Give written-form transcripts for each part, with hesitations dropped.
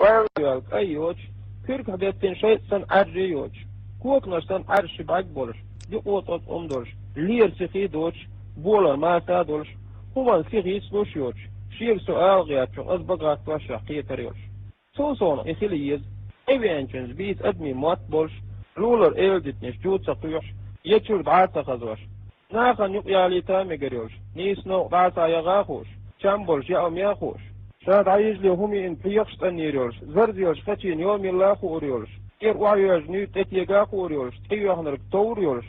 Öýýäl aýýoç, Türk hadetden şeýtsan arjyýoç. Koknaşdan arşy bag bolar. Ýogat omdor. Lier sihi doç, bolar mata dolş. Huwan sihi sloşýoç. Şiir sual gyýatçy, az bagat başa qiýeterýoç. Soň ihiliýiz. Ewençens biz admi mat bolş. Ruler elditnes jutsa qyýoş. Ýeçür daata gazoş. Nahan ýuqýalyta megerýoş. Nisno daata ýaga hoş. Çam bolş ýa hoş. Şad aýyzly humi in piýaxstan ýerýoş. Zerdiýoş kaçyn ýomilla horýoş. Waýýoş nüt etýega horýoş. Tiýýahnyr towrýoş.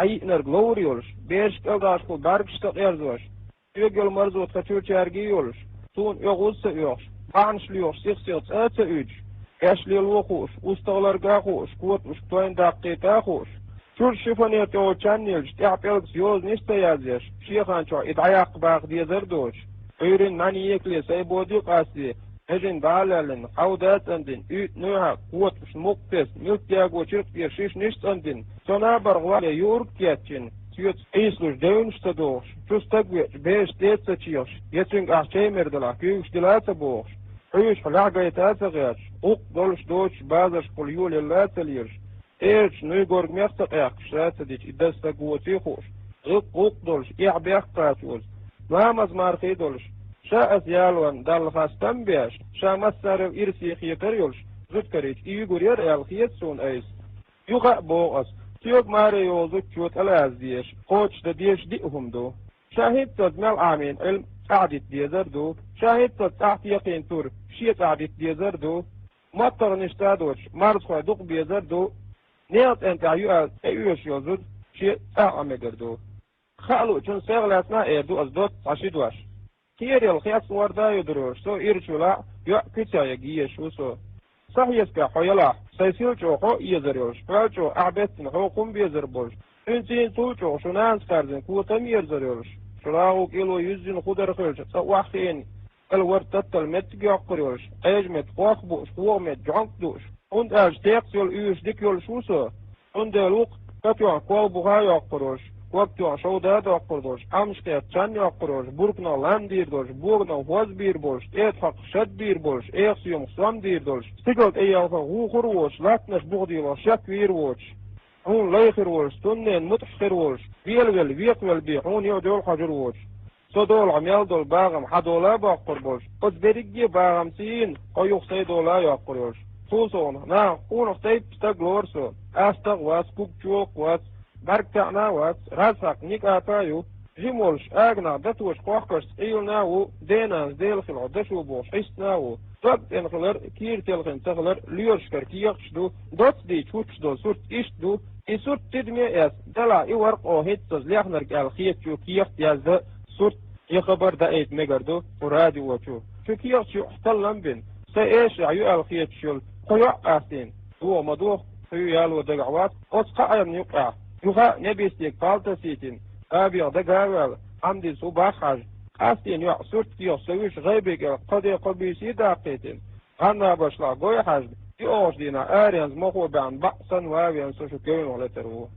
Aýynar glorýoş. Beş ýoldaş bu barpşda ýerýoş. Ýögel marzot kaçurçärgi ýolş. Son ýogulsa ýoş. Anşlýoş 83. Eşli lokuş, ustalarga hoş, kuatmış toyn dakika hoş. Şur şifanet o channel, yapelks yoz nişte yazış. Şihan ço idayak baq diýer doş. Öýren nani ýekle saybody qasy. Ejin dalalyn, hawdatandyn, üt nöha, kuatmış muktes, miltiya goçyk bir şiş niştandyn. Sona bar gwale ýurk ýetçin. Süýet eýsluş döwnüşde doş. Çustak beş detsa çyýoş. Ýetçin ahçeýmerdela, güýçdiläse boş. Öýüş halagaýta tagýar. Ok doluş doç bazaş kul ýol ýalatlyr. Eç nüy gorgmekde ýakşaty diç idesta goty hoş. Ok doluş ýabeq taýýoz. Namaz marhy doluş. Şaaz ýalwan dalhastan beş. Şamasary irsi ýeter ýolş. Zutkaryç iýi görýär ýalhyet son aýs. Ýuga boğaz. Tiyok mare ýoldy çöt alaz diýer. Qoçda diýeş dihumdu. Şahid tadmal amin ilm قعدت ديزردو شاهدت تحت يقين تور شيء قعدت ديزردو مطر نشتادوش مرض خواه دوق بيزردو نيات انت ايوش يوزد شيء اعمدردو خالو چون سيغلاتنا ايردو از دوت عشيدواش كير يلخيص وردا يدروش سو ايرشولا يو كتايا جيشو سو صحيسكا حيلا سيسيل چوخو يزريوش فالچو اعبتن حقوم بيزربوش انتين توچو شنانس كاردن كوتم يزريوش شراغو كيلو يزين خدر خلش سواحين الورتت المت يقريوش اجمت قاخبوش قومت جانكدوش und تيقسيول ايش ديكيول شوسو und لوق كتوع قوبها يقروش وقتوع شوداد يقردوش امشقيت چن يقروش بركنا لان ديردوش بورنا هوز بير بولش اتفاق شد بير بولش ايقسيوم سام ديردوش سيقلت ايالفا غوخروش لاتنش بغديوش شك ويروش هون لايخر وولش تنين متحخر وولش بيلغل بيقبل بي هون يودول حجر وولش صدول عميال دول باغم حدولا باقر بولش قد بريقي باغم سين قيوخ سيدولا يقر وولش سوسون نا قونخ سيد بستقلورسو استغ واس كوكچوك واس بركتعنا واس راسق نيك آتايو جيمولش اغنا دتوش قوحكش ايلناو ديناز ديلخل عدشو بوش حسناو Dot engeler kier telgen tagler liorskar kiyaqshdu dot di chutshdo surt ishtdu isurt tidme es dala I warq o hitz liachner gal khiyatchu kiyaq yazda surt يخبر دا ايت ميغردو ورادي وچو شو كيقشو احتلن بين سايش عيو الخيتشول قيع اسين هو مدوخ فيو يالو دغعوات قصقا ايم يقع يوغا نبيستيك بالتا سيتين ابي دغاوال عندي صباح حاج اسين يو سورت كيو سويش غيبك قدي قبيسي داقيتين انا باشلا غوي حاج يوش دينا ارينز مخو بان بقسن وابيان سوشو كيون ولا ترو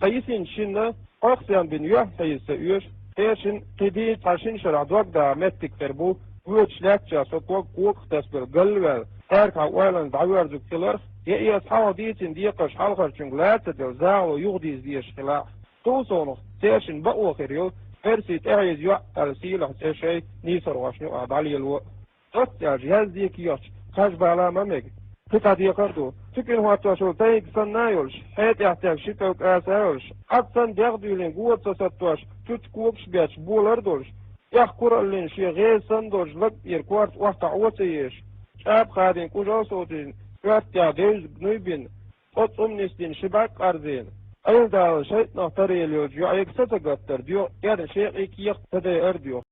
قيسين شنه قاقسيان بين يوح سيس يوش Eşin qidi taşın şeradwak da mettik terbu güçlekçe sokok kok tasbir galvel erka walan dawar zuklar ya ashawadiytin diqash halqar chunglat dawzao yughdiz dish khila توصل تاشن بقوا خيريو فرسي تعيز يوع السيلة تشي نيسر واشنو عدالي الوقت قصة جهاز ديك يوش خشب على ممك قطع دي قردو تكن هو تشول تايك سنايولش هات يحتاج شكوك آسايولش أبسان ديغدو لين قوة تسطوش تتكوبش بيش بولردولش يحكور اللين شي غير سندوش لك يركوارت وحتا عوتيش شاب خادين كوجو صوتين يحتاج ديوز بنوبين قط أمنستين شباك أرزين أيضا شيء نختاري اليوج يعيك ستقدر ديو يعني شيء إيكيق تدي أرديو